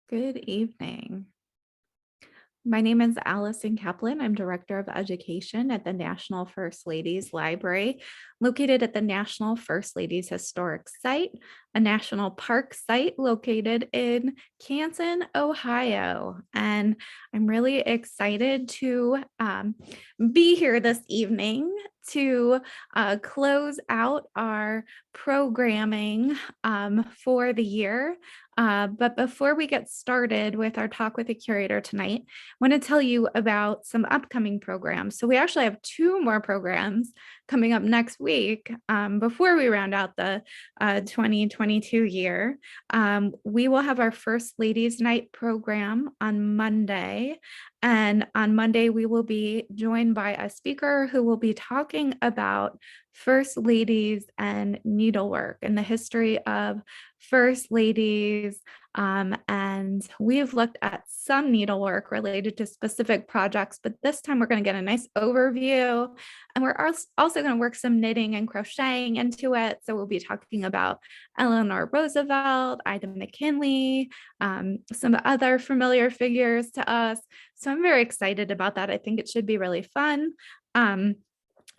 Good evening. My name is Allison Kaplan. I'm Director of Education at the National First Ladies Library, located at the National First Ladies Historic Site, a national park site located in Canton, Ohio. And I'm really excited to be here this evening to close out our programming for the year. But before we get started with our talk with the curator tonight, I want to tell you about some upcoming programs. So we actually have two more programs coming up next week before we round out the 2022 year. We will have our First Ladies Night program on Monday. And on Monday, we will be joined by a speaker who will be talking about First Ladies and needlework and the history of First Ladies. And we've looked at some needlework related to specific projects, but this time we're going to get a nice overview. And we're also going to work some knitting and crocheting into it. So we'll be talking about Eleanor Roosevelt, Ida McKinley, some other familiar figures to us. So I'm very excited about that. I think it should be really fun.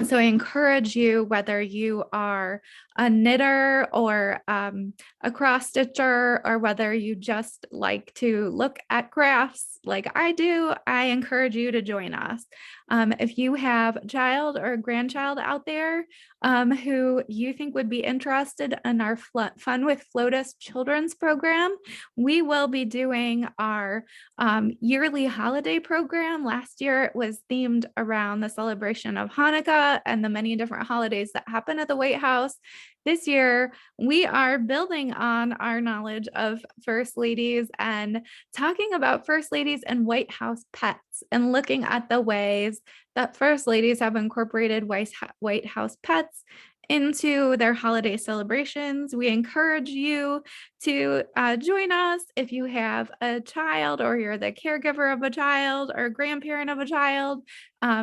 So I encourage you, whether you are a knitter or a cross stitcher, or whether you just like to look at crafts like I do, I encourage you to join us. If you have a child or a grandchild out there who you think would be interested in our Fun with Flotus children's program, we will be doing our yearly holiday program. Last year, it was themed around the celebration of Hanukkah and the many different holidays that happen at the White House. This year, we are building on our knowledge of First Ladies and talking about First Ladies and White House pets and looking at the ways that First Ladies have incorporated White House pets into their holiday celebrations. We encourage you to join us if you have a child or you're the caregiver of a child or grandparent of a child.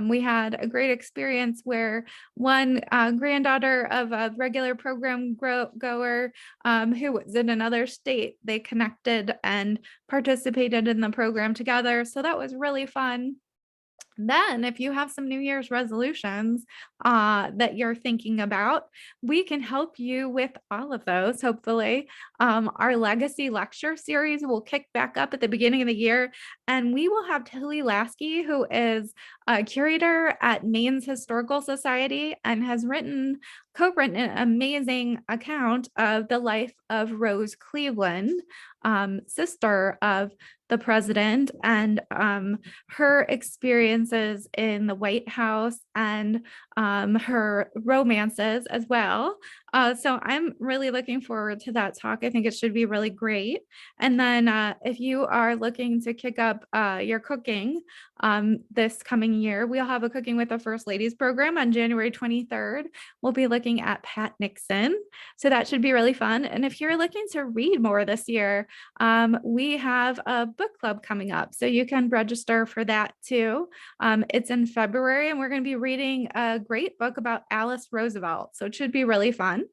We had a great experience where one granddaughter of a regular program goer who was in another state, they connected and participated in the program together. So that was really fun. Then, if you have some New Year's resolutions that you're thinking about, we can help you with all of those, hopefully. Our Legacy Lecture Series will kick back up at the beginning of the year, and we will have Tilly Lasky, who is a curator at Maine's Historical Society and has co-written an amazing account of the life of Rose Cleveland, sister of the president, and her experiences in the White House and her romances as well. So I'm really looking forward to that talk. I think it should be really great. And then if you are looking to kick up your cooking this coming year, we'll have a Cooking with the First Ladies program on January 23rd. We'll be looking at Pat Nixon. So that should be really fun. And if you're looking to read more this year, we have a book club coming up. So you can register for that too. It's in February, and we're going to be reading a great book about Alice Roosevelt. So it should be really fun.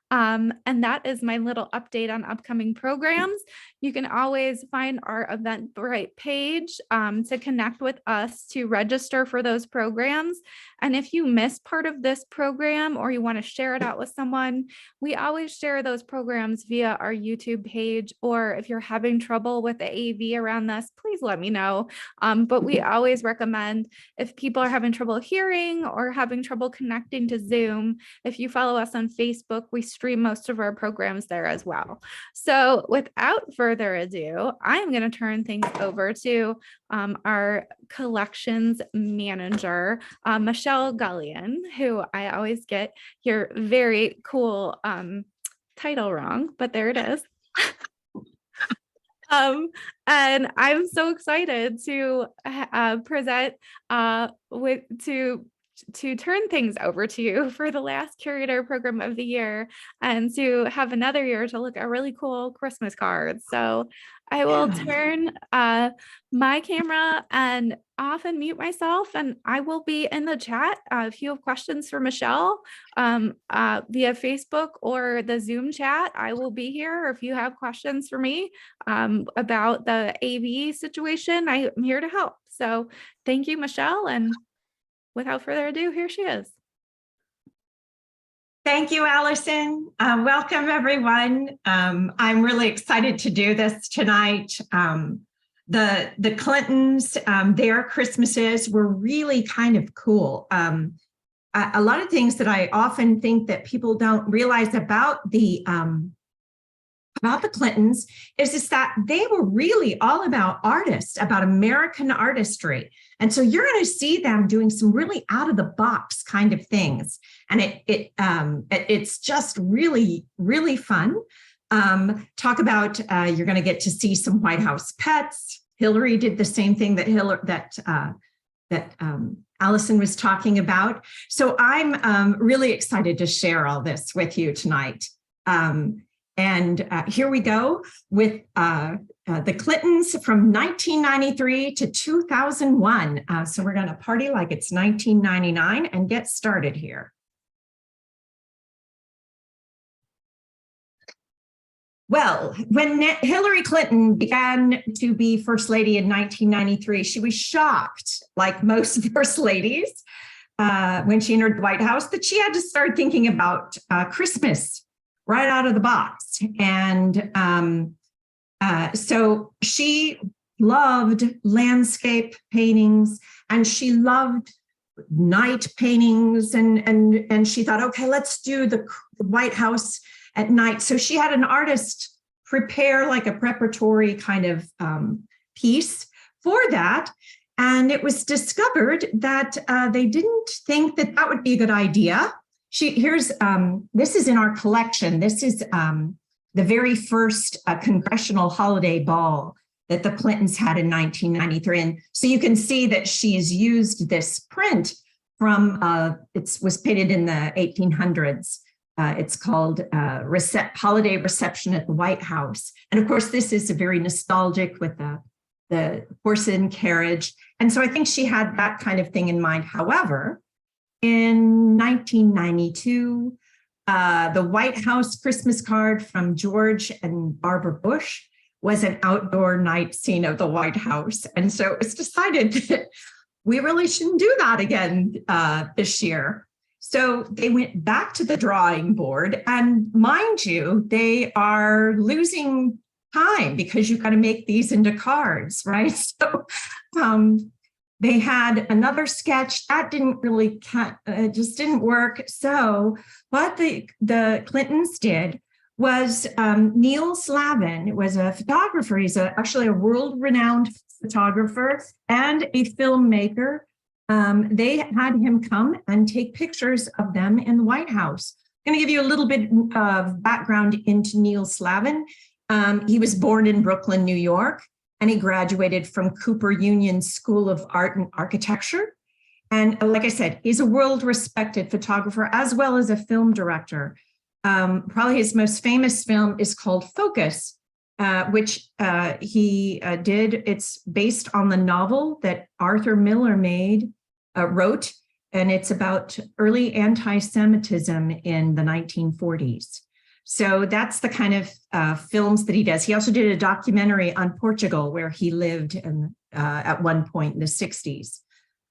And that is my little update on upcoming programs. You can always find our Eventbrite page to connect with us to register for those programs. And if you miss part of this program or you want to share it out with someone, we always share those programs via our YouTube page. Or if you're having trouble with the AV around this, please let me know. But we always recommend, if people are having trouble hearing or having trouble connecting to Zoom, if you follow us on Facebook, we stream most of our programs there as well. So without further ado, I'm going to turn things over to our collections manager, Michelle Gullion, who I always get your very cool title wrong, but there it is. And I'm so excited to present to to turn things over to you for the last Curator program of the year and to have another year to look at really cool Christmas cards. So I will turn my camera and off and mute myself, and I will be in the chat. If you have questions for Michelle via Facebook or the Zoom chat, I will be here. If you have questions for me about the AV situation, I'm here to help. So thank you, Michelle. And without further ado, here she is. Thank you, Allison. Welcome, everyone. I'm really excited to do this tonight. The Clintons, their Christmases were really kind of cool. A lot of things that I often think that people don't realize about the Clintons is that they were really all about artists, about American artistry. And so you're going to see them doing some really out of the box kind of things. And it's just really, really fun. Talk about, you're going to get to see some White House pets. Hillary did the same thing that Allison was talking about. So I'm really excited to share all this with you tonight. And here we go with the Clintons from 1993 to 2001. So we're going to party like it's 1999 and get started here. Well, when Hillary Clinton began to be First Lady in 1993, she was shocked, like most First Ladies, when she entered the White House, that she had to start thinking about Christmas right out of the box. And so she loved landscape paintings, and she loved night paintings, and she thought, okay, let's do the White House at night. So she had an artist prepare like a preparatory kind of piece for that. And it was discovered that they didn't think that that would be a good idea. This is in our collection. This is the very first congressional holiday ball that the Clintons had in 1993. And so you can see that she's used this print from, it was painted in the 1800s. It's called Holiday Reception at the White House. And of course, this is a very nostalgic with the horse-in carriage. And so I think she had that kind of thing in mind. However, in 1992, the White House Christmas card from George and Barbara Bush was an outdoor night scene of the White House. And so it was decided that we really shouldn't do that again this year. So they went back to the drawing board, and mind you, they are losing time because you've got to make these into cards, right? So they had another sketch that didn't really just didn't work. So what the Clintons did was Neil Slavin was a photographer. He's actually a world-renowned photographer and a filmmaker. They had him come and take pictures of them in the White House. I'm going to give you a little bit of background into Neil Slavin. He was born in Brooklyn, New York, and he graduated from Cooper Union School of Art and Architecture. And like I said, he's a world-respected photographer as well as a film director. Probably his most famous film is called Focus, which he did. It's based on the novel that Arthur Miller wrote, and it's about early anti-Semitism in the 1940s. So that's the kind of films that he does. He also did a documentary on Portugal where he lived at one point in the 60s.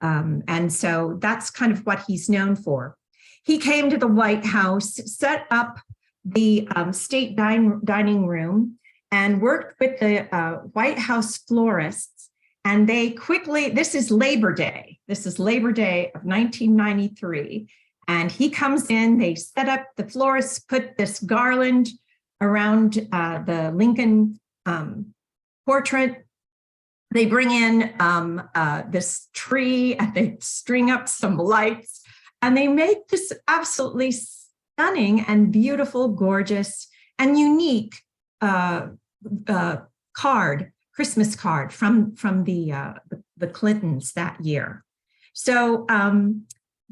And so that's kind of what he's known for. He came to the White House, set up the state dining room, and worked with the White House florists. And they quickly, this is Labor Day. This is Labor Day of 1993. And he comes in, they set up, the florists put this garland around the Lincoln portrait. They bring in this tree, and they string up some lights, and they make this absolutely stunning and beautiful, gorgeous, and unique Christmas card from the Clintons that year. So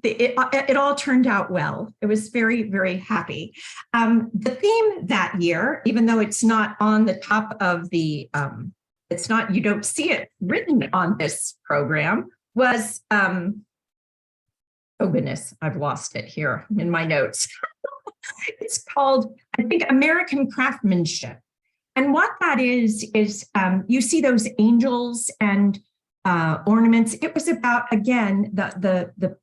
it all turned out well. It was very, very happy. The theme that year, even though it's not on the top of the, it's not, you don't see it written on this program, was, oh goodness, I've lost it here in my notes. It's called, I think, American Craftsmanship. And what that is you see those angels and ornaments. It was about, again, the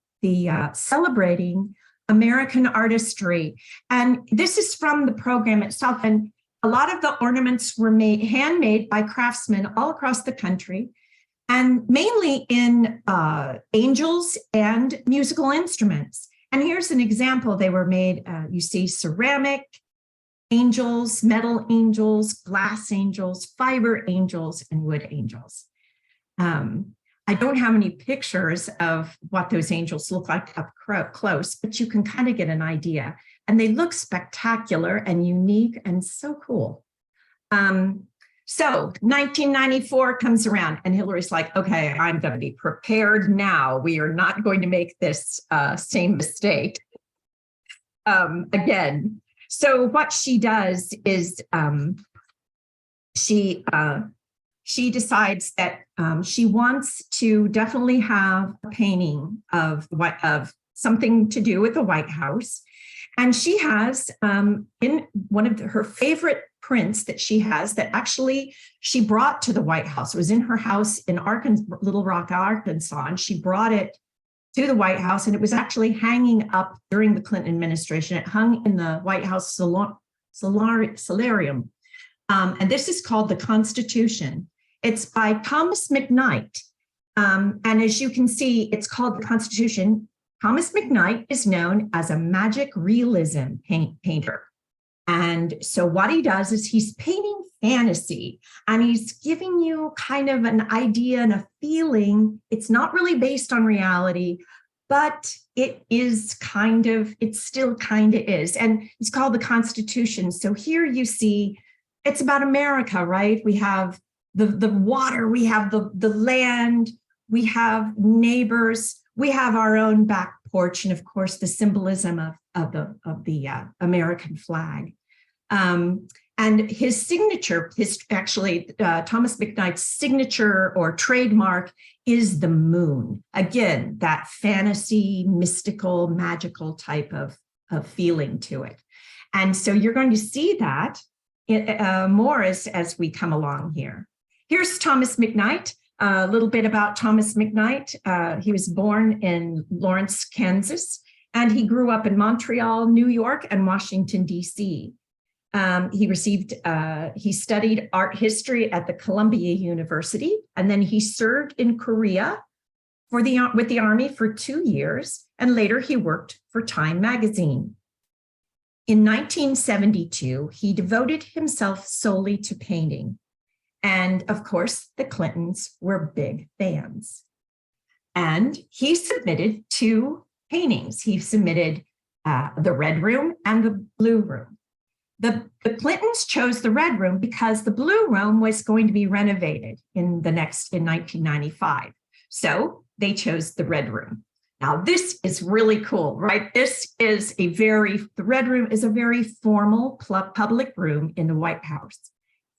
celebrating American artistry. And this is from the program itself. And a lot of the ornaments were handmade by craftsmen all across the country, and mainly in angels and musical instruments. And here's an example. They were made, you see ceramic angels, metal angels, glass angels, fiber angels, and wood angels. I don't have any pictures of what those angels look like up close, but you can kind of get an idea. And they look spectacular and unique and so cool. So 1994 comes around and Hillary's like, okay, I'm going to be prepared now. We are not going to make this same mistake again. So what she does is she decides that she wants to definitely have a painting of something to do with the White House. And she has in one of her favorite prints that she has that actually she brought to the White House. It was in her house in Arkansas, Little Rock, Arkansas, and she brought it to the White House, and it was actually hanging up during the Clinton administration. It hung in the White House solarium. And this is called the Constitution. It's by Thomas McKnight. And as you can see, it's called the Constitution. Thomas McKnight is known as a magic realism painter. And so what he does is he's painting fantasy, and he's giving you kind of an idea and a feeling. It's not really based on reality, but it is kind of, it still kind of is. And it's called the Constitution. So here you see, it's about America, right? We have the water, we have the land, we have neighbors, we have our own back porch, and of course the symbolism of the American flag. And his signature, Thomas McKnight's signature or trademark is the moon. Again, that fantasy, mystical, magical type of feeling to it. And so you're going to see that more as we come along here. Here's Thomas McKnight. A little bit about Thomas McKnight. He was born in Lawrence, Kansas, and he grew up in Montreal, New York, and Washington, D.C. He studied art history at the Columbia University, and then he served in Korea with the Army for 2 years, and later he worked for Time magazine. In 1972, he devoted himself solely to painting. And of course, the Clintons were big fans. And he submitted 2 paintings. He submitted the Red Room and the Blue Room. The Clintons chose the Red Room because the Blue Room was going to be renovated in 1995. So they chose the Red Room. Now, this is really cool, right? The Red Room is a very formal public room in the White House.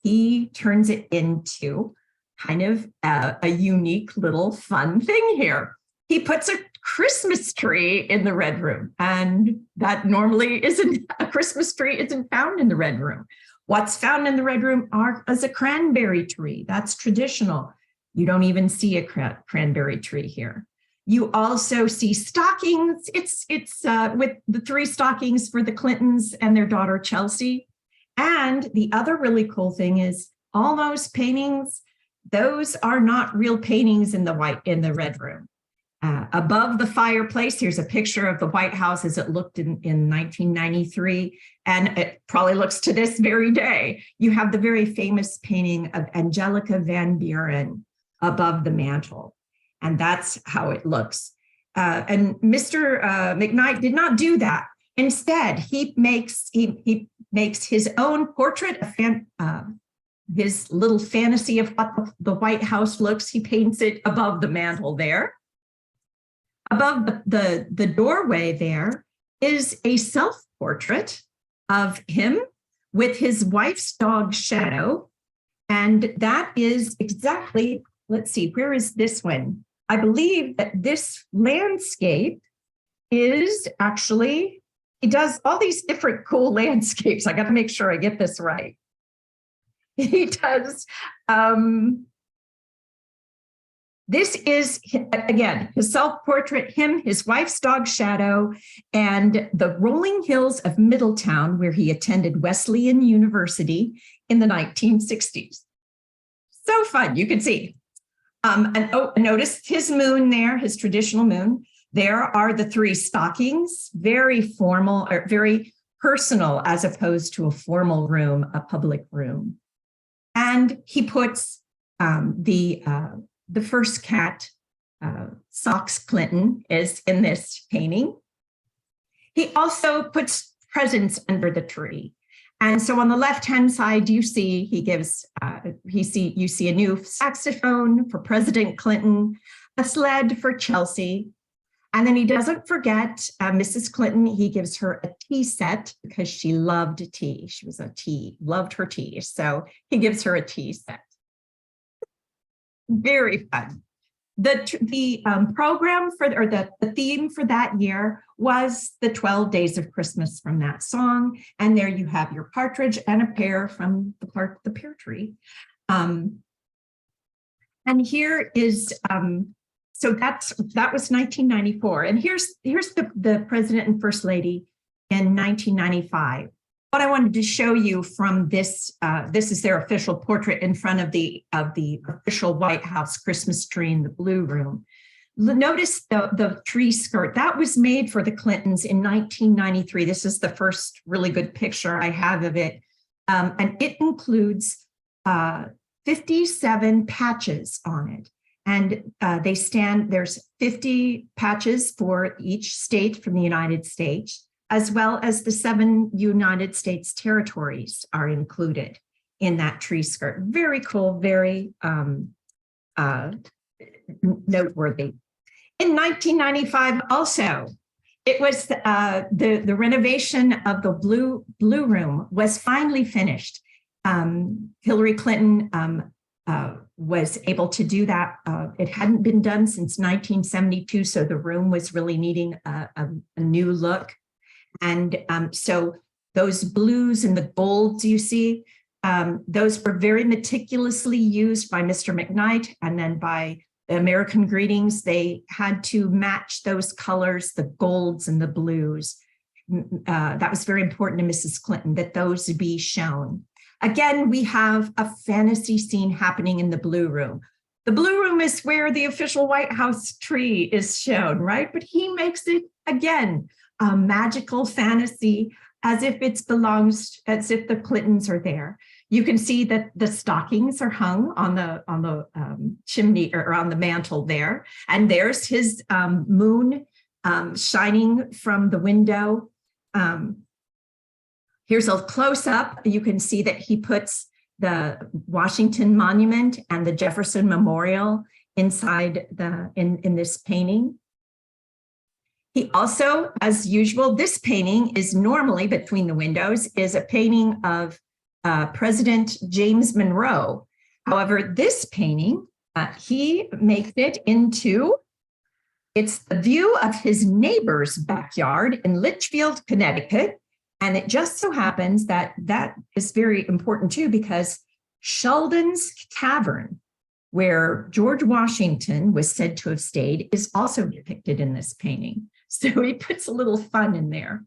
He turns it into kind of a unique little fun thing here. He puts a Christmas tree in the Red Room, and that normally a Christmas tree isn't found in the Red Room. What's found in the Red Room is a cranberry tree. That's traditional. You don't even see a cranberry tree here. You also see stockings. It's with the 3 stockings for the Clintons and their daughter Chelsea. And the other really cool thing is all those paintings, those are not real paintings in the Red Room. Above the fireplace, here's a picture of the White House as it looked in 1993, and it probably looks to this very day. You have the very famous painting of Angelica Van Buren above the mantle, and that's how it looks. And Mr. McKnight did not do that. Instead, he makes his own portrait, his little fantasy of what the White House looks. He paints it above the mantle there. above the doorway there is a self-portrait of him with his wife's dog Shadow. And that is exactly, let's see, where is this one? I believe that this landscape is actually, he does all these different cool landscapes. I got to make sure I get this right. He does, this is, again, his self-portrait, him, his wife's dog Shadow, and the rolling hills of Middletown, where he attended Wesleyan University in the 1960s. So fun, you can see. And oh, notice his moon there, his traditional moon. There are the three stockings, very formal or very personal, as opposed to a formal room, a public room. And he puts the first cat, Socks Clinton, is in this painting. He also puts presents under the tree. And so on the left-hand side, you see he gives, you see a new saxophone for President Clinton, a sled for Chelsea. And then he doesn't forget Mrs. Clinton. He gives her a tea set because she loved tea. She was loved her tea. So he gives her a tea set. Very fun. The program or the theme for that year was the 12 Days of Christmas from that song. And there you have your partridge and a pear from the pear tree. And here is, so that was 1994. And here's the president and first lady in 1995. What I wanted to show you from this, this is their official portrait in front of the official White House Christmas tree in the Blue Room. Notice the tree skirt that was made for the Clintons in 1993. This is the first really good picture I have of it. And it includes 57 patches on it. And there's 50 patches for each state from the United States, as well as the 7 United States territories are included in that tree skirt. Very cool, very noteworthy. In 1995 also, it was the renovation of the Blue Room was finally finished. Hillary Clinton was able to do that. It hadn't been done since 1972, so the room was really needing a new look. And so those blues and the golds you see, those were very meticulously used by Mr. McKnight, and then by the American Greetings. They had to match those colors, the golds and the blues. That was very important to Mrs. Clinton, that those be shown. Again, we have a fantasy scene happening in the Blue Room. The Blue Room is where the official White House tree is shown, right? But he makes it, again, a magical fantasy, as if as if the Clintons are there. You can see that the stockings are hung on the chimney or on the mantle there. And there's his moon shining from the window. Here's a close-up. You can see that he puts the Washington Monument and the Jefferson Memorial inside in this painting. He also, as usual, this painting is normally between the windows, is a painting of President James Monroe. However, this painting, he makes it into, it's the view of his neighbor's backyard in Litchfield, Connecticut. And it just so happens that that is very important too, because Sheldon's Tavern, where George Washington was said to have stayed, is also depicted in this painting. So he puts a little fun in there.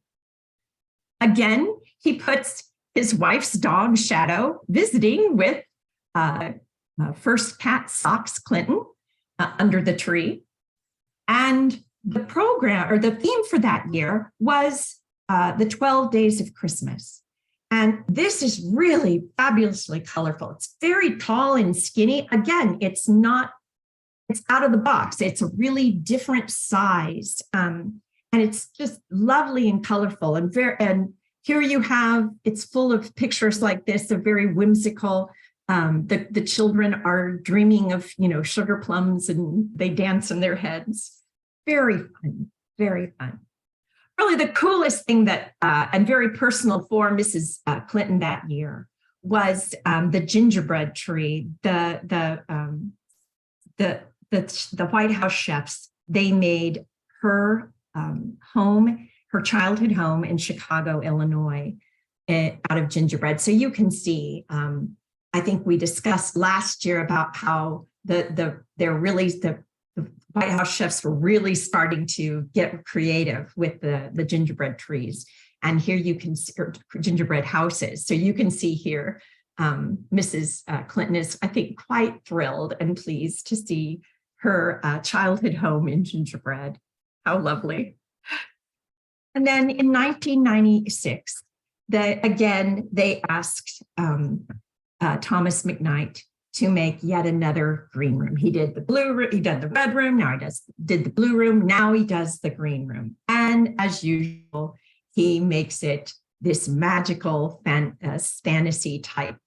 Again, he puts his wife's dog Shadow visiting with first cat Socks Clinton under the tree. And the program or the theme for that year was the 12 Days of Christmas. And this is really fabulously colorful. It's very tall and skinny. Again, it's out of the box. It's a really different size. And it's just lovely and colorful. And here you have, it's full of pictures like this, of very whimsical. The children are dreaming of, sugar plums, and they dance in their heads. Very fun, very fun. Really the coolest thing that, and very personal for Mrs. Clinton that year was the gingerbread tree. The White House chefs, they made her home, her childhood home in Chicago, Illinois, out of gingerbread. So you can see, I think we discussed last year about how the White House chefs were really starting to get creative with the gingerbread trees. And here you can see gingerbread houses. So you can see here, Mrs. Clinton is, I think, quite thrilled and pleased to see her childhood home in gingerbread. How lovely. And then in 1996, they asked Thomas McKnight to make yet another green room. He did the blue room, he did the red room, now he did the blue room, now he does the green room. And as usual, he makes it this magical fantasy type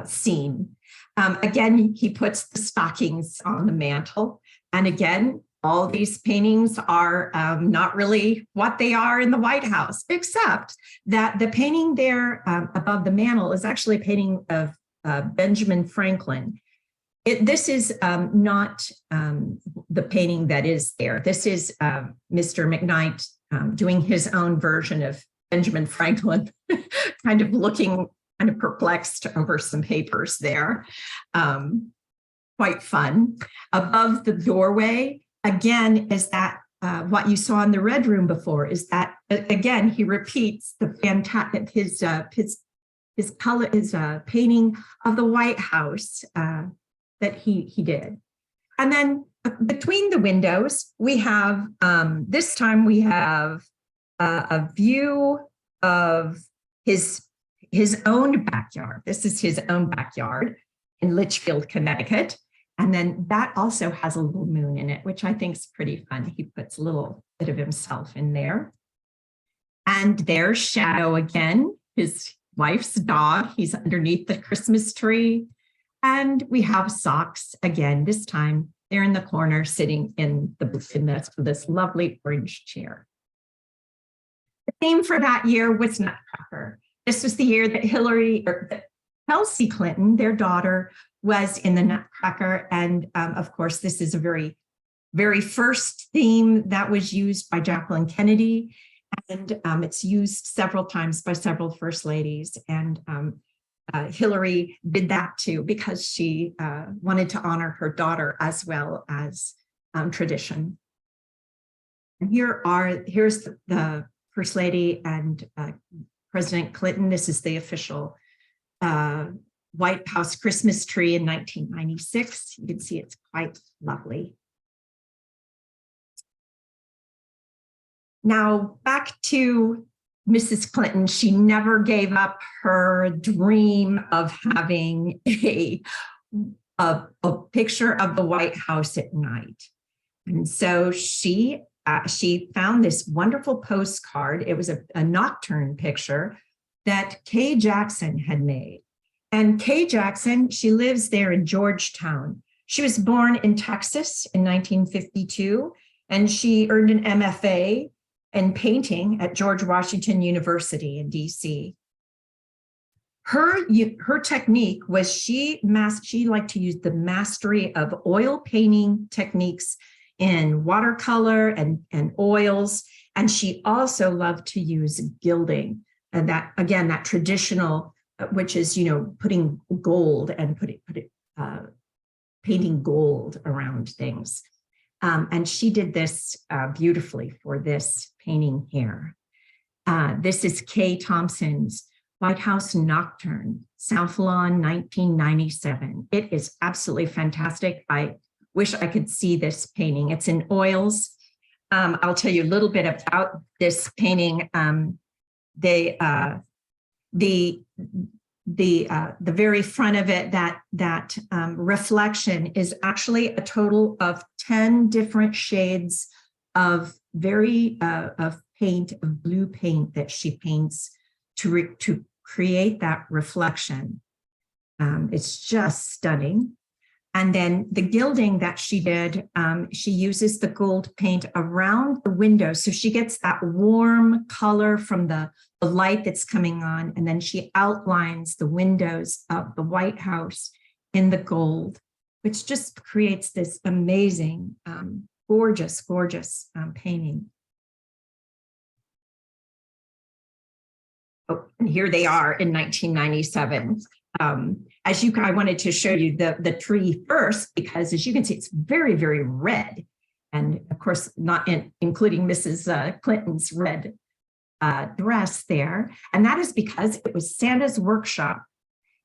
scene. Again, he puts the stockings on the mantle. And again, all these paintings are not really what they are in the White House, except that the painting there above the mantle is actually a painting of Benjamin Franklin. This is not the painting that is there. This is Mr. McKnight doing his own version of Benjamin Franklin, kind of looking kind of perplexed over some papers there. Quite fun. Above the doorway, again, is that what you saw in the red room before, is that, again, he repeats the fantastic, his color, his painting of the White House that he did. And then between the windows, we have, this time we have a view of his own backyard. This is his own backyard in Litchfield, Connecticut. And then that also has a little moon in it, which I think is pretty fun. He puts a little bit of himself in there. And there's Shadow again, his wife's dog. He's underneath the Christmas tree. And we have Socks again. This time they're in the corner sitting in this lovely orange chair. The theme for that year was Nutcracker. This was the year that Chelsea Clinton, their daughter, was in the Nutcracker. And of course, this is a very, very first theme that was used by Jacqueline Kennedy. And it's used several times by several first ladies. And Hillary did that too, because she wanted to honor her daughter as well as tradition. And here's the First Lady and President Clinton. This is the official White House Christmas tree in 1996. You can see it's quite lovely. Now back to Mrs. Clinton. She never gave up her dream of having a picture of the White House at night. And so she found this wonderful postcard. It was a nocturne picture that Kay Jackson had made. And Kay Jackson, she lives there in Georgetown. She was born in Texas in 1952, and she earned an MFA in painting at George Washington University in DC. Her technique was she liked to use the mastery of oil painting techniques in watercolor and oils. And she also loved to use gilding. And that, again, that traditional, which is, putting gold and painting gold around things. And she did this beautifully for this painting here. This is Kay Thompson's White House Nocturne, South Lawn, 1997. It is absolutely fantastic. I wish I could see this painting. It's in oils. I'll tell you a little bit about this painting. The very front of it, that reflection is actually a total of 10 different shades of paint, of blue paint that she paints to create that reflection. It's just stunning. And then the gilding that she did, she uses the gold paint around the windows. So she gets that warm color from the light that's coming on. And then she outlines the windows of the White House in the gold, which just creates this amazing, gorgeous, gorgeous painting. Oh, and here they are in 1997. I wanted to show you the tree first, because as you can see, it's very, very red. And of course, not including Mrs. Clinton's red dress there. And that is because it was Santa's workshop.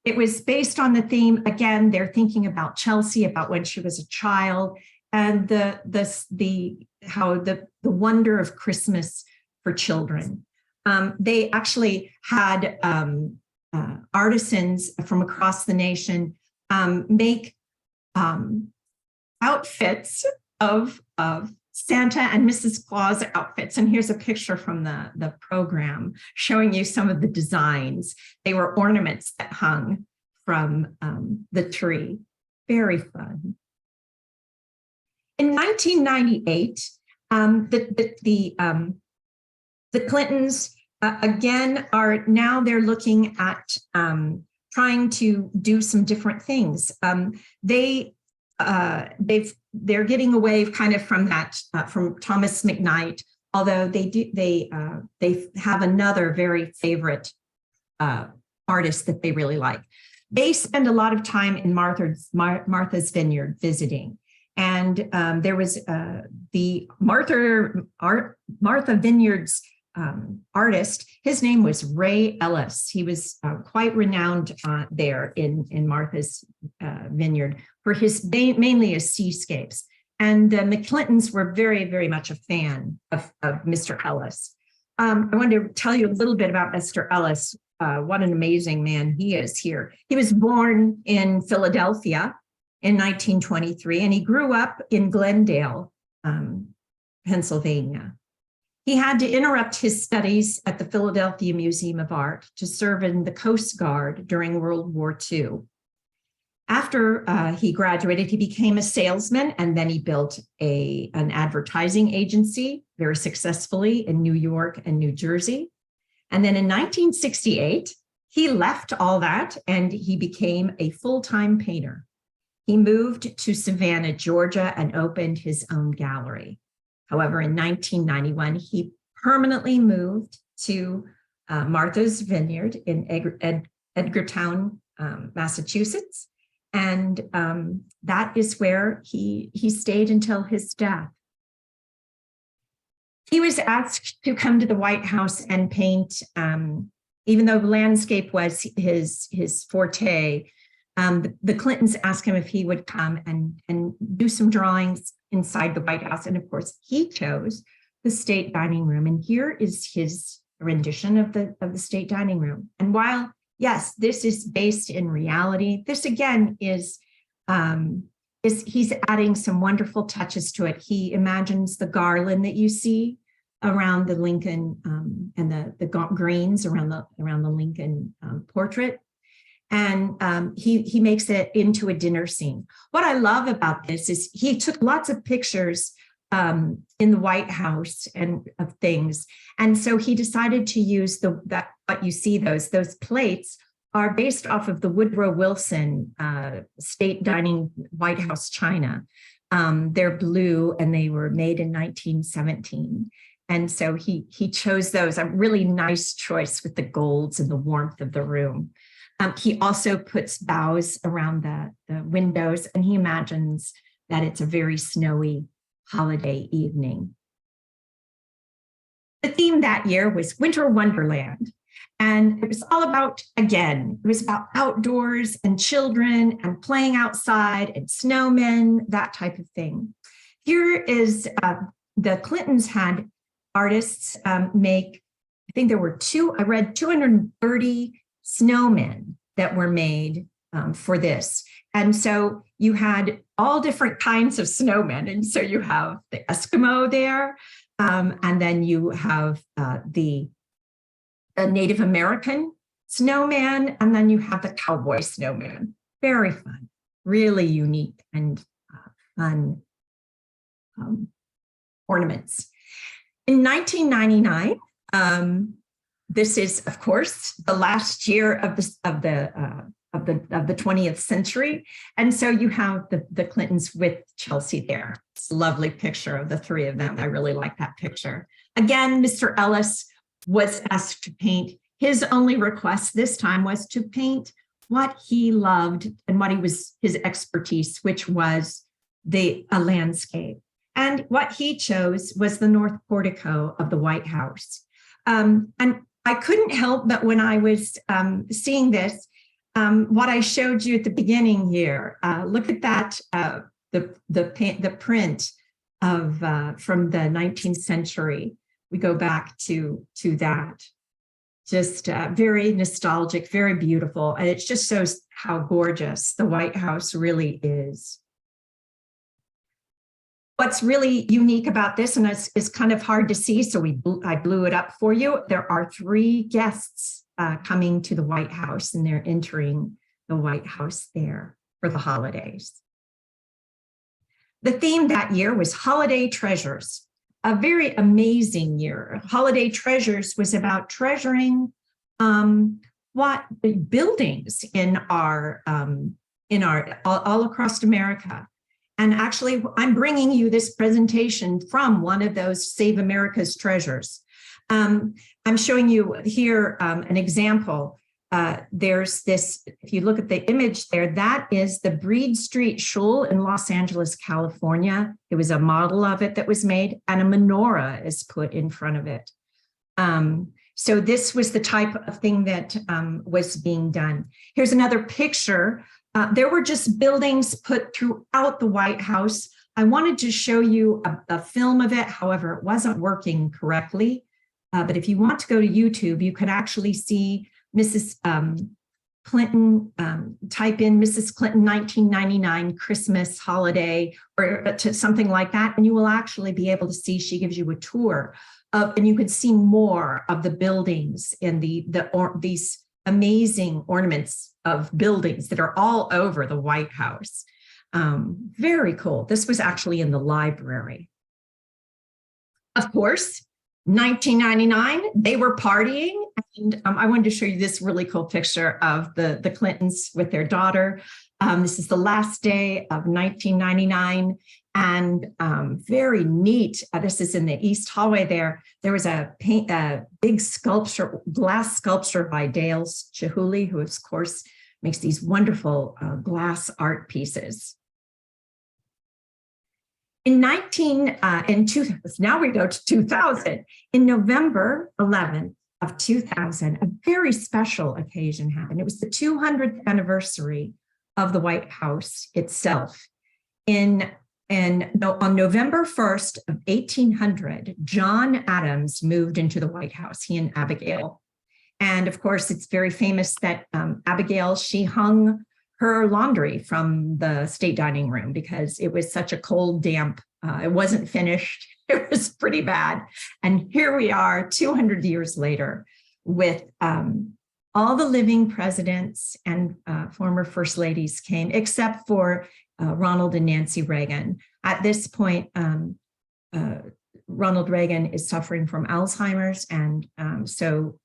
It was based on the theme, again, they're thinking about Chelsea, about when she was a child, and how the wonder of Christmas for children. They actually had artisans from across the nation make outfits of Santa and Mrs. Claus outfits. And here's a picture from the program showing you some of the designs. They were ornaments that hung from the tree. Very fun. In 1998, the Clintons, again, they're looking at trying to do some different things. They're getting away kind of from that, from Thomas McKnight, although they have another very favorite artist that they really like. They spend a lot of time in Martha's Vineyard visiting. And there was the Martha Vineyard's artist. His name was Ray Ellis. He was quite renowned there in Martha's Vineyard for mainly his seascapes. And the McClintons were very, very much a fan of Mr. Ellis. I wanted to tell you a little bit about Mr. Ellis. What an amazing man he is here. He was born in Philadelphia in 1923, and he grew up in Glendale, Pennsylvania. He had to interrupt his studies at the Philadelphia Museum of Art to serve in the Coast Guard during World War II. After he graduated, he became a salesman, and then he built an advertising agency very successfully in New York and New Jersey. And then in 1968, he left all that and he became a full-time painter. He moved to Savannah, Georgia, and opened his own gallery. However, in 1991, he permanently moved to Martha's Vineyard in Edgartown, Massachusetts. And that is where he stayed until his death. He was asked to come to the White House and paint, even though landscape was his forte. The Clintons asked him if he would come and do some drawings inside the White House. And of course, he chose the state dining room. And here is his rendition of the state dining room. And while, yes, this is based in reality, this again is he's adding some wonderful touches to it. He imagines the garland that you see around the Lincoln and the greens around the Lincoln portrait. And he makes it into a dinner scene. What I love about this is he took lots of pictures in the White House and of things. And so he decided to use what you see, those plates are based off of the Woodrow Wilson state dining White House china. They're blue and they were made in 1917. And so he chose those, a really nice choice with the golds and the warmth of the room. He also puts boughs around the windows, and he imagines that it's a very snowy holiday evening. The theme that year was Winter Wonderland. And it was all about, again, it was about outdoors and children and playing outside and snowmen, that type of thing. Here is the Clintons had artists make, I think there were I read 230 snowmen that were made for this. And so you had all different kinds of snowmen. And so you have the Eskimo there, and then you have the Native American snowman, and then you have the cowboy snowman. Very fun. really unique and fun ornaments. In 1999, this is, of course, the last year of the 20th century, and so you have the Clintons with Chelsea there. It's a lovely picture of the three of them. I really like that picture. Again, Mr. Ellis was asked to paint. His only request this time was to paint what he loved and what his expertise, which was a landscape. And what he chose was the north portico of the White House. And I couldn't help but when I was seeing this, what I showed you at the beginning here, look at that, the print of from the 19th century. We go back to that. Just very nostalgic, very beautiful. And it just shows how gorgeous the White House really is. What's really unique about this, and it's kind of hard to see, so I blew it up for you. There are 3 guests coming to the White House, and they're entering the White House there for the holidays. The theme that year was Holiday Treasures, a very amazing year. Holiday Treasures was about treasuring what buildings in our all across America. And actually, I'm bringing you this presentation from one of those Save America's Treasures. I'm showing you here an example. There's this, if you look at the image there, that is the Breed Street Shul in Los Angeles, California. It was a model of it that was made, and a menorah is put in front of it. So this was the type of thing that was being done. Here's another picture. There were just buildings put throughout the White House. I wanted to show you a film of it. However, it wasn't working correctly. But if you want to go to YouTube, you could actually see Mrs. Clinton, type in Mrs. Clinton 1999 Christmas holiday or to something like that, and you will actually be able to see, she gives you a tour of, and you could see more of the buildings and these amazing ornaments of buildings that are all over the White House. Very cool. This was actually in the library. Of course, 1999, they were partying. And I wanted to show you this really cool picture of the Clintons with their daughter. This is the last day of 1999. And very neat. This is in the East Hallway there. There was a big sculpture, glass sculpture by Dale Chihuly, who of course makes these wonderful glass art pieces. Now we go to 2000. In November 11th of 2000, a very special occasion happened. It was the 200th anniversary of the White House itself. On November 1st of 1800, John Adams moved into the White House, he and Abigail. And of course, it's very famous that Abigail, she hung her laundry from the state dining room because it was such a cold, damp, it wasn't finished. It was pretty bad. And here we are 200 years later with all the living presidents and former first ladies came, except for Ronald and Nancy Reagan. At this point, Ronald Reagan is suffering from Alzheimer's, and so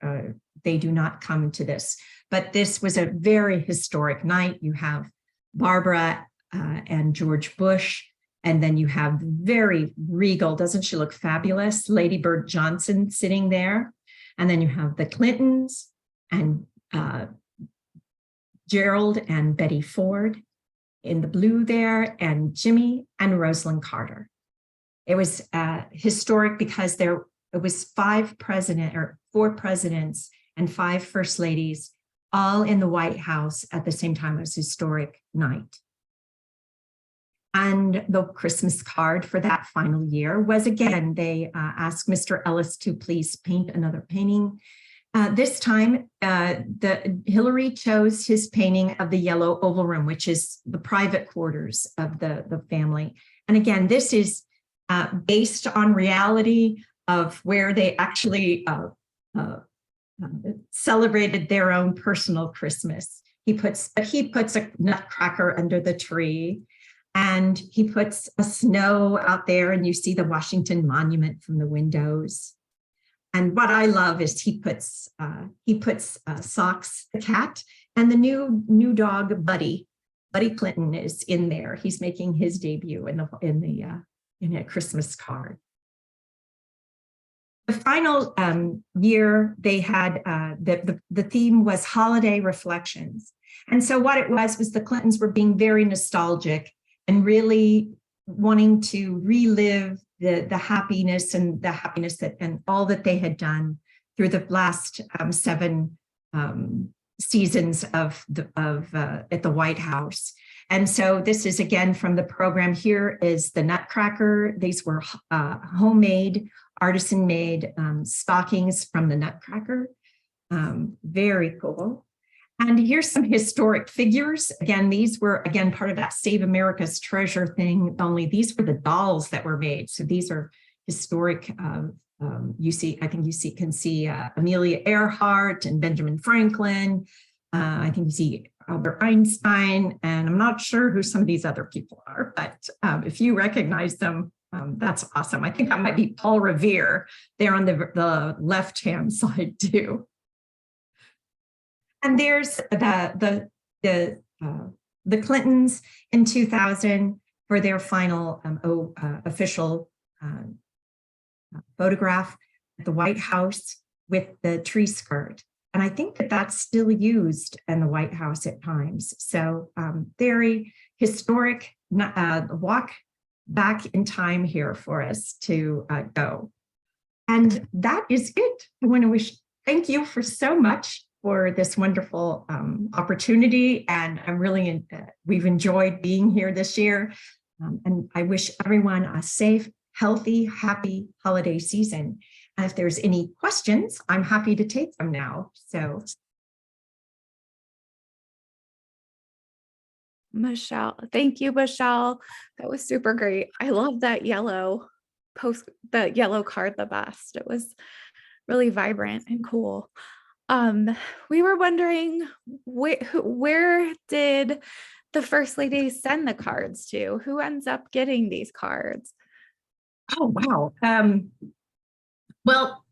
they do not come to this. But this was a very historic night. You have Barbara and George Bush, and then you have very regal, doesn't she look fabulous, Lady Bird Johnson sitting there. And then you have the Clintons and Gerald and Betty Ford in the blue there, and Jimmy and Rosalind Carter. It was historic because it was four presidents and 5 first ladies all in the White House at the same time. It was a historic night. And the Christmas card for that final year was, again, they asked Mr. Ellis to please paint another painting. This time, Hillary chose his painting of the Yellow Oval Room, which is the private quarters of the family. And again, this is based on reality of where they actually celebrated their own personal Christmas. He puts a nutcracker under the tree, and he puts a snow out there, and you see the Washington Monument from the windows. And what I love is he puts Socks the cat and the new dog Buddy. Buddy Clinton is in there. He's making his debut in a Christmas card. The final year, they had the theme was holiday reflections. And so what it was the Clintons were being very nostalgic and really wanting to relive the happiness and all that they had done through the last 7 seasons at the White House. And so this is again from the program. Here is the Nutcracker. These were homemade, artisan-made stockings from the Nutcracker. Very cool. And here's some historic figures. Again, these were, again, part of that Save America's Treasure thing, only these were the dolls that were made. So these are historic. You can see Amelia Earhart and Benjamin Franklin. I think you see Albert Einstein, and I'm not sure who some of these other people are, but if you recognize them, that's awesome. I think that might be Paul Revere there on the left-hand side too. And there's the Clintons in 2000 for their final official photograph at the White House with the tree skirt. And I think that that's still used in the White House at times. So very historic walk back in time here for us to go. And that is it. I want to thank you for so much for this wonderful opportunity. And I'm really, we've enjoyed being here this year. And I wish everyone a safe, healthy, happy holiday season. And if there's any questions, I'm happy to take them now. So. Michelle, thank you, Michelle. That was super great. I love that yellow card the best. It was really vibrant and cool. We were wondering where did the First Lady send the cards to? Who ends up getting these cards? Oh, wow. Well,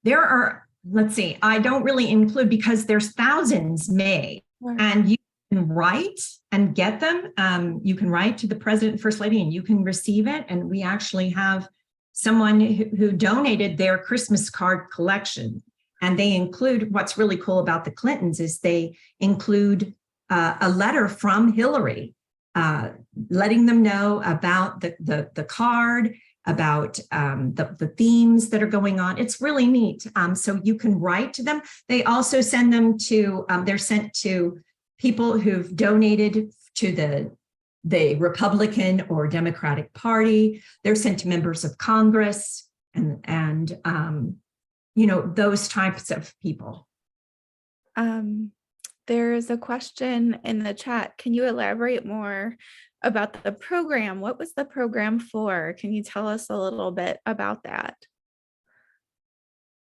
there are, let's see, I don't really include because there's thousands made, and you can write and get them. You can write to the President and First Lady and you can receive it. And we actually have someone who donated their Christmas card collection. And they include, what's really cool about the Clintons is they include a letter from Hillary, letting them know about the card, about the themes that are going on. It's really neat. So you can write to them. They also send them to, they're sent to people who've donated to the Republican or Democratic Party. They're sent to members of Congress and you know, those types of people. There's a question in the chat. Can you elaborate more about the program? What was the program for? Can you tell us a little bit about that?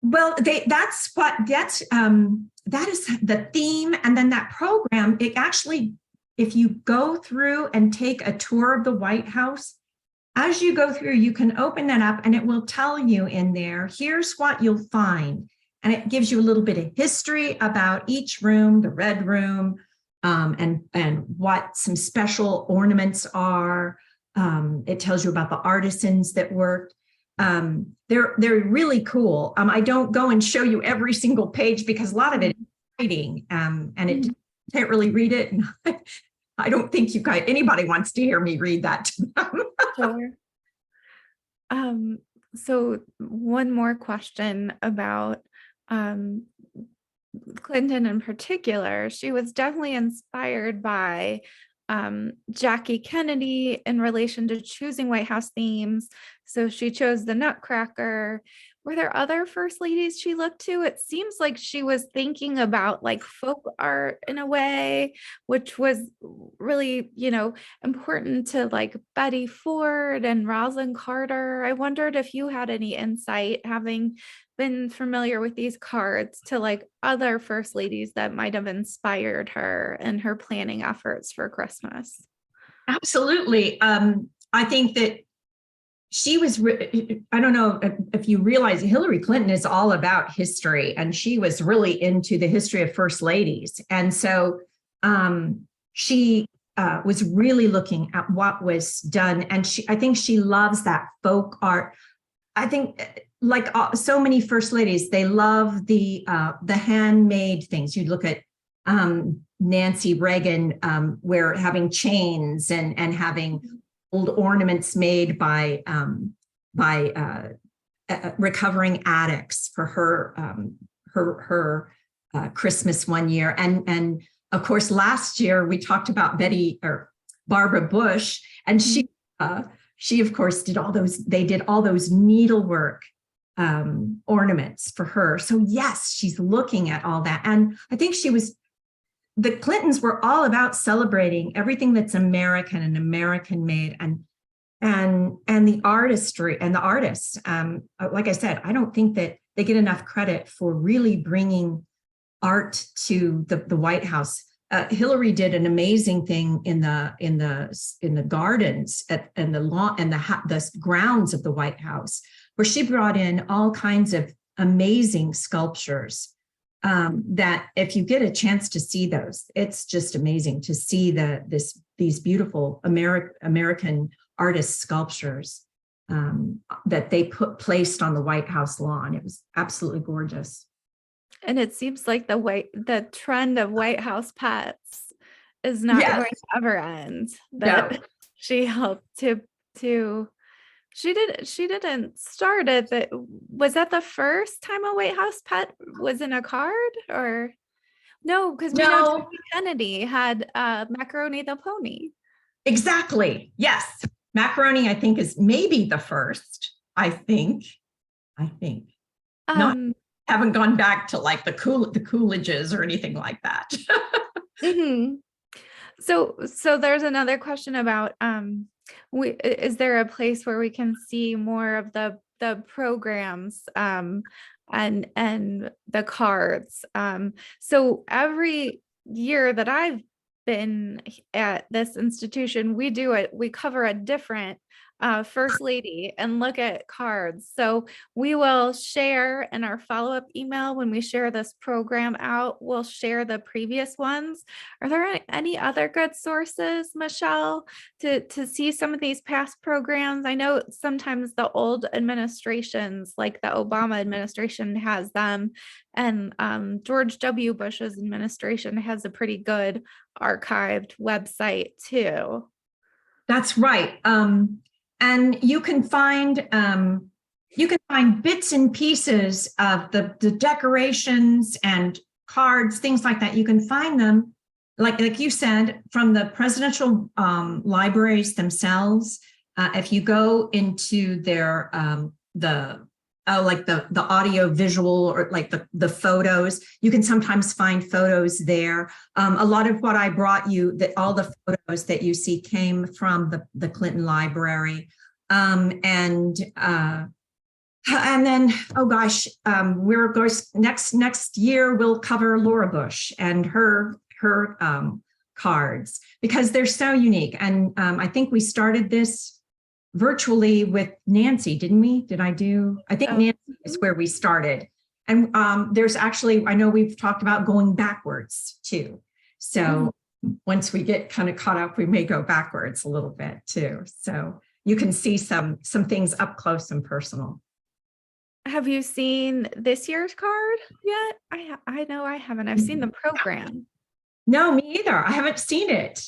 Well, that is the theme. And then that program, it actually, if you go through and take a tour of the White House, as you go through, you can open that up and it will tell you in there, here's what you'll find. And it gives you a little bit of history about each room, the red room, and what some special ornaments are. It tells you about the artisans that worked. They're really cool. I don't go and show you every single page because a lot of it is writing, and it can't really read it. And I don't think anybody wants to hear me read that to them. Sure. So one more question about Clinton in particular. She was definitely inspired by Jackie Kennedy in relation to choosing White House themes. So she chose the Nutcracker. Were there other first ladies she looked to? It seems like she was thinking about like folk art in a way, which was really, important to like Betty Ford and Rosalind Carter. I wondered if you had any insight, having been familiar with these cards, to like other first ladies that might have inspired her in her planning efforts for Christmas. Absolutely. I think that she was, I don't know if you realize Hillary Clinton is all about history, and she was really into the history of first ladies. And so she was really looking at what was done. And I think she loves that folk art. I think like so many first ladies, they love the handmade things. You look at Nancy Reagan, where having chains and having old ornaments made by recovering addicts for her Christmas one year, and of course last year we talked about Barbara Bush, and she of course did all those. They did all those needlework ornaments for her. So yes, she's looking at all that, and I think the Clintons were all about celebrating everything that's American and American made, and the artistry and the artists. Like I said, I don't think that they get enough credit for really bringing art to the White House. Hillary did an amazing thing in the gardens and the lawn and the grounds of the White House, where she brought in all kinds of amazing sculptures. That if you get a chance to see those, it's just amazing to see these beautiful American artist sculptures that they placed on the White House lawn. It was absolutely gorgeous. And it seems like the trend of White House pets is not going to ever end. That she helped to she didn't start it, but was that the first time a White House pet was in a card? Or no, because we know Jackie Kennedy had Macaroni the pony. Exactly. Yes. Macaroni, I think, is maybe the first. I think. Haven't gone back to like the Coolidges or anything like that. Mm-hmm. So there's another question about is there a place where we can see more of the programs and the cards? So every year that I've been at this institution, we cover a different first lady and look at cards. So we will share in our follow-up email, when we share this program out, we'll share the previous ones. Are there any other good sources, Michelle, to see some of these past programs? I know sometimes the old administrations, like the Obama administration, has them, and George W. Bush's administration has a pretty good archived website too. That's right. And you can find bits and pieces of the decorations and cards, things like that. You can find them, like you said, from the presidential libraries themselves. If you go into their like the audio visual, or like the photos, you can sometimes find photos there. A lot of what I brought you, that all the photos that you see came from the Clinton Library. And then, oh gosh, we're going next year we'll cover Laura Bush and her cards, because they're so unique. And I think we started this virtually with Nancy, didn't we? I think Nancy is where we started. And there's actually, I know we've talked about going backwards too. So once we get kind of caught up, we may go backwards a little bit too. So you can see some things up close and personal. Have you seen this year's card yet? I know I haven't. I've seen the program. No, me either. I haven't seen it.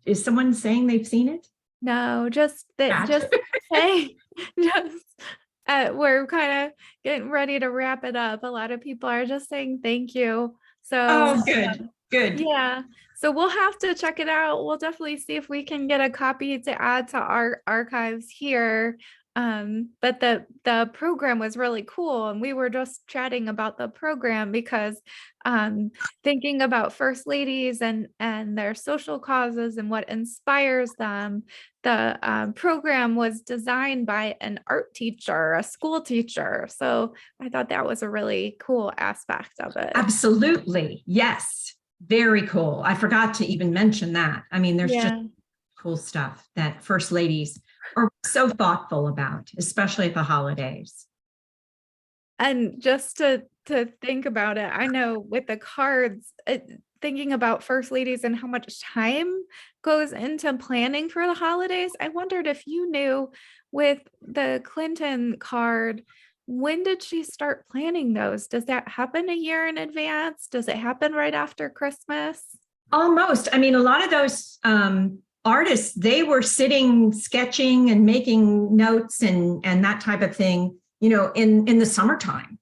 Is someone saying they've seen it? No, just hey, we're kind of getting ready to wrap it up. A lot of people are just saying thank you. So good. Good. Yeah. So we'll have to check it out. We'll definitely see if we can get a copy to add to our archives here. But the program was really cool, and we were just chatting about the program because thinking about first ladies and their social causes and what inspires them, the program was designed by an art teacher, a school teacher. So I thought that was a really cool aspect of it. Absolutely. Yes. Very cool. I forgot to even mention that. I mean, there's just Yeah. cool stuff that first ladies are so thoughtful about, especially at the holidays. And just to think about it, I know with the cards, thinking about first ladies and how much time goes into planning for the holidays, I wondered if you knew with the Clinton card, when did she start planning those? Does that happen a year in advance? Does it happen right after Christmas? Almost. I mean, a lot of those artists, they were sitting, sketching and making notes and that type of thing, in the summertime.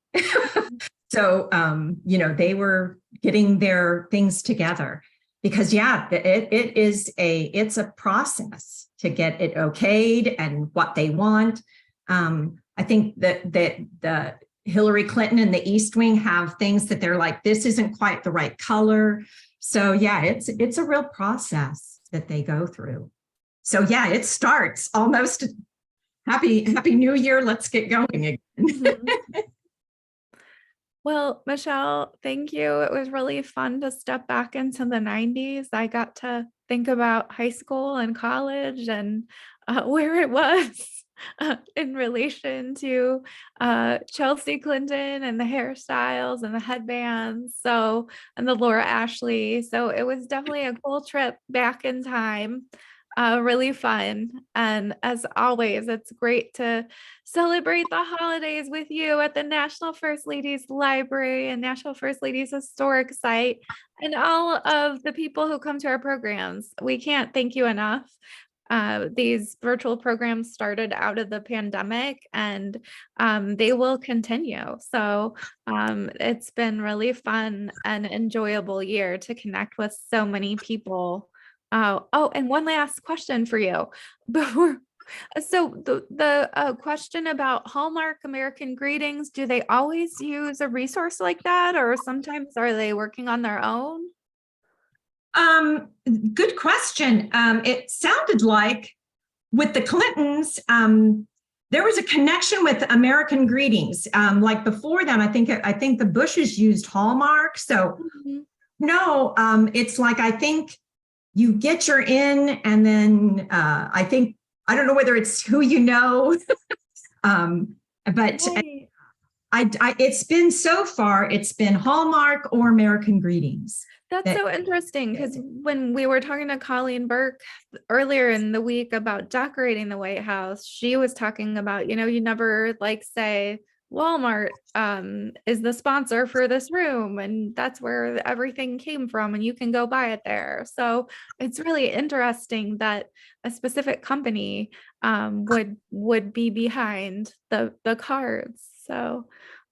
So, they were getting their things together because, yeah, it's a process to get it okayed and what they want. I think that the Hillary Clinton and the East Wing have things that they're like, this isn't quite the right color. So yeah, it's a real process that they go through. So yeah, it starts almost happy New Year. Let's get going again. Mhm. Well, Michelle, thank you. It was really fun to step back into the 90s. I got to think about high school and college and where it was in relation to Chelsea Clinton and the hairstyles and the headbands. So, and the Laura Ashley. So it was definitely a cool trip back in time. Really fun. And as always, it's great to celebrate the holidays with you at the National First Ladies Library and National First Ladies Historic Site and all of the people who come to our programs. We can't thank you enough. These virtual programs started out of the pandemic and they will continue. So it's been really fun and enjoyable year to connect with so many people. Oh, and one last question for you before. So the question about Hallmark American Greetings, do they always use a resource like that, or sometimes are they working on their own? Um, Good question. It sounded like with the Clintons, there was a connection with American Greetings. Like before then, I think the Bushes used Hallmark. So Mhm. no, it's like I think you get your in, and then I don't know whether it's who you know, but Right. it's been so far, it's been Hallmark or American Greetings. That's That so interesting because when we were talking to Colleen Burke earlier in the week about decorating the White House, she was talking about, you never like say Walmart is the sponsor for this room and that's where everything came from and you can go buy it there. So it's really interesting that a specific company would be behind the cards. So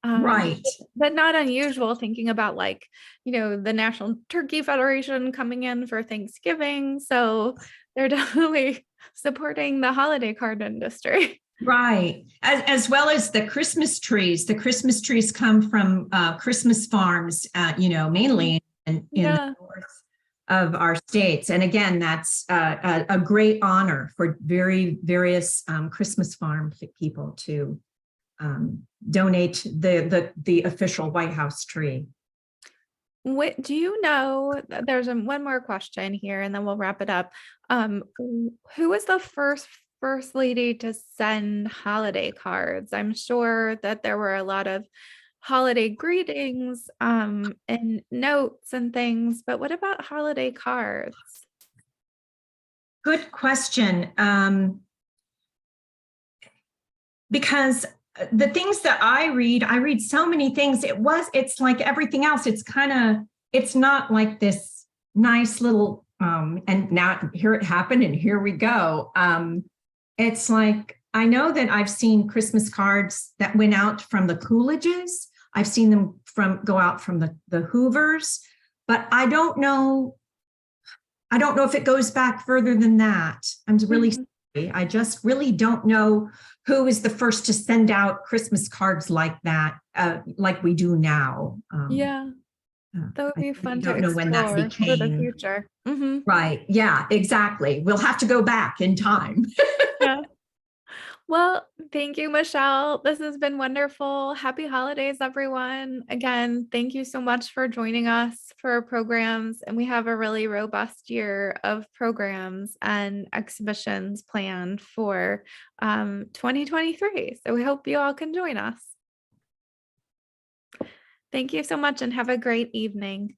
right, but not unusual thinking about like the National Turkey Federation coming in for Thanksgiving. So they're definitely supporting the holiday card industry. right. As well as the Christmas trees. The Christmas trees come from Christmas farms, mainly in the Yeah. north of our states. And again, that's a great honor for various Christmas farm people to donate the official White House tree. What do you know? There's one more question here, and then we'll wrap it up. Who was the first lady to send holiday cards? I'm sure that there were a lot of holiday greetings, and notes and things, but what about holiday cards? Good question. Because the things that I read so many things. It's like everything else. It's not like this nice little, and now here it happened and here we go. It's like, I know that I've seen Christmas cards that went out from the Coolidges. I've seen them go out from the Hoovers. but I don't know. I don't know if it goes back further than that. I'm really Mhm. sorry. I just really don't know who was the first to send out Christmas cards like that, like we do now. Yeah, that would I be really fun to don't know when that explore for the became. future. Hmm. Right. Yeah, exactly. We'll have to go back in time. Yeah. Well, thank you, Michelle. This has been wonderful. Happy holidays, everyone. Again, thank you so much for joining us for our programs. And we have a really robust year of programs and exhibitions planned for 2023. So we hope you all can join us. Thank you so much and have a great evening.